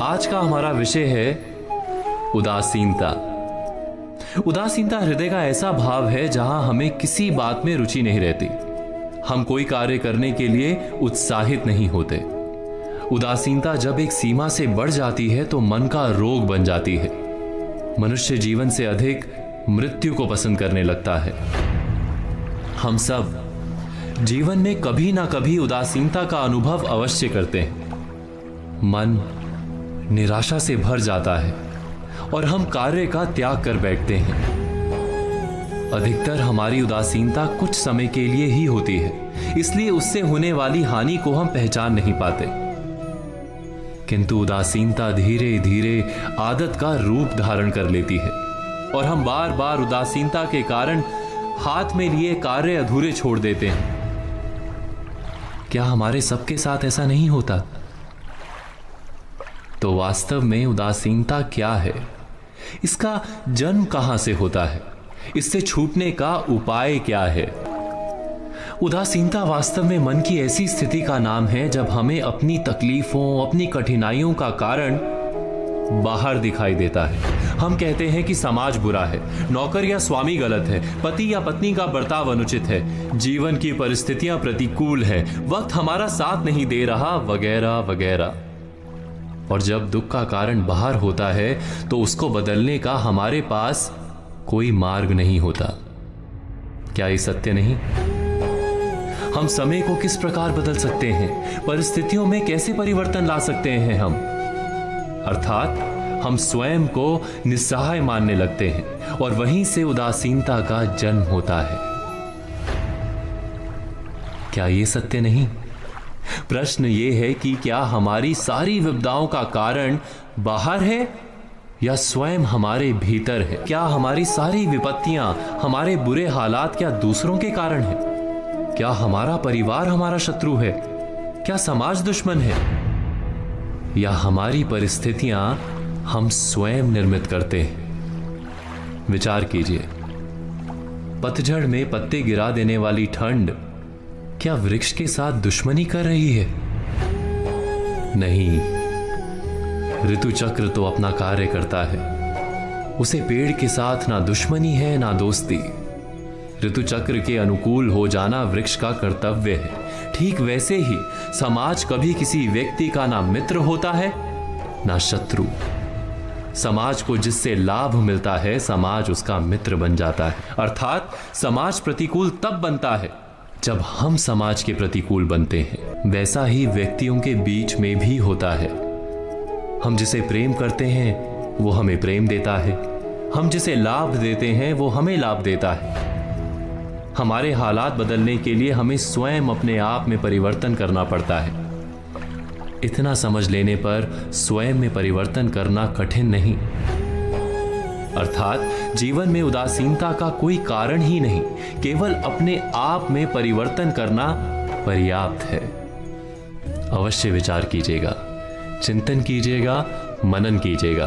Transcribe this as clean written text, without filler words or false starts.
आज का हमारा विषय है उदासीनता। उदासीनता हृदय का ऐसा भाव है जहां हमें किसी बात में रुचि नहीं रहती, हम कोई कार्य करने के लिए उत्साहित नहीं होते। उदासीनता जब एक सीमा से बढ़ जाती है तो मन का रोग बन जाती है। मनुष्य जीवन से अधिक मृत्यु को पसंद करने लगता है। हम सब जीवन में कभी ना कभी उदासीनता का अनुभव अवश्य करते हैं। मन निराशा से भर जाता है और हम कार्य का त्याग कर बैठते हैं। अधिकतर हमारी उदासीनता कुछ समय के लिए ही होती है, इसलिए उससे होने वाली हानि को हम पहचान नहीं पाते। किंतु उदासीनता धीरे धीरे आदत का रूप धारण कर लेती है और हम बार बार उदासीनता के कारण हाथ में लिए कार्य अधूरे छोड़ देते हैं। क्या हमारे सबके साथ ऐसा नहीं होता? तो वास्तव में उदासीनता क्या है? इसका जन्म कहां से होता है? इससे छूटने का उपाय क्या है? उदासीनता वास्तव में मन की ऐसी स्थिति का नाम है जब हमें अपनी तकलीफों, अपनी कठिनाइयों का कारण बाहर दिखाई देता है। हम कहते हैं कि समाज बुरा है, नौकर या स्वामी गलत है, पति या पत्नी का बर्ताव अनुचित है, जीवन की परिस्थितियां प्रतिकूल है, वक्त हमारा साथ नहीं दे रहा, वगैरह वगैरह। और जब दुख का कारण बाहर होता है तो उसको बदलने का हमारे पास कोई मार्ग नहीं होता। क्या ये सत्य नहीं? हम समय को किस प्रकार बदल सकते हैं, परिस्थितियों में कैसे परिवर्तन ला सकते हैं हम? अर्थात हम स्वयं को निस्सहाय मानने लगते हैं और वहीं से उदासीनता का जन्म होता है। क्या ये सत्य नहीं? प्रश्न ये है कि क्या हमारी सारी विपदाओं का कारण बाहर है या स्वयं हमारे भीतर है? क्या हमारी सारी विपत्तियां, हमारे बुरे हालात क्या दूसरों के कारण है? क्या हमारा परिवार हमारा शत्रु है? क्या समाज दुश्मन है? या हमारी परिस्थितियां हम स्वयं निर्मित करते हैं? विचार कीजिए, पतझड़ में पत्ते गिरा देने वाली ठंड क्या वृक्ष के साथ दुश्मनी कर रही है? नहीं, ऋतु चक्र तो अपना कार्य करता है। उसे पेड़ के साथ ना दुश्मनी है ना दोस्ती। ऋतु चक्र के अनुकूल हो जाना वृक्ष का कर्तव्य है। ठीक वैसे ही समाज कभी किसी व्यक्ति का ना मित्र होता है ना शत्रु। समाज को जिससे लाभ मिलता है, समाज उसका मित्र बन जाता है। अर्थात समाज प्रतिकूल तब बनता है जब हम समाज के प्रतिकूल बनते हैं। वैसा ही व्यक्तियों के बीच में भी होता है। हम जिसे प्रेम करते हैं वो हमें प्रेम देता है, हम जिसे लाभ देते हैं वो हमें लाभ देता है। हमारे हालात बदलने के लिए हमें स्वयं अपने आप में परिवर्तन करना पड़ता है। इतना समझ लेने पर स्वयं में परिवर्तन करना कठिन नहीं। अर्थात जीवन में उदासीनता का कोई कारण ही नहीं, केवल अपने आप में परिवर्तन करना पर्याप्त है। अवश्य विचार कीजिएगा, चिंतन कीजिएगा, मनन कीजिएगा।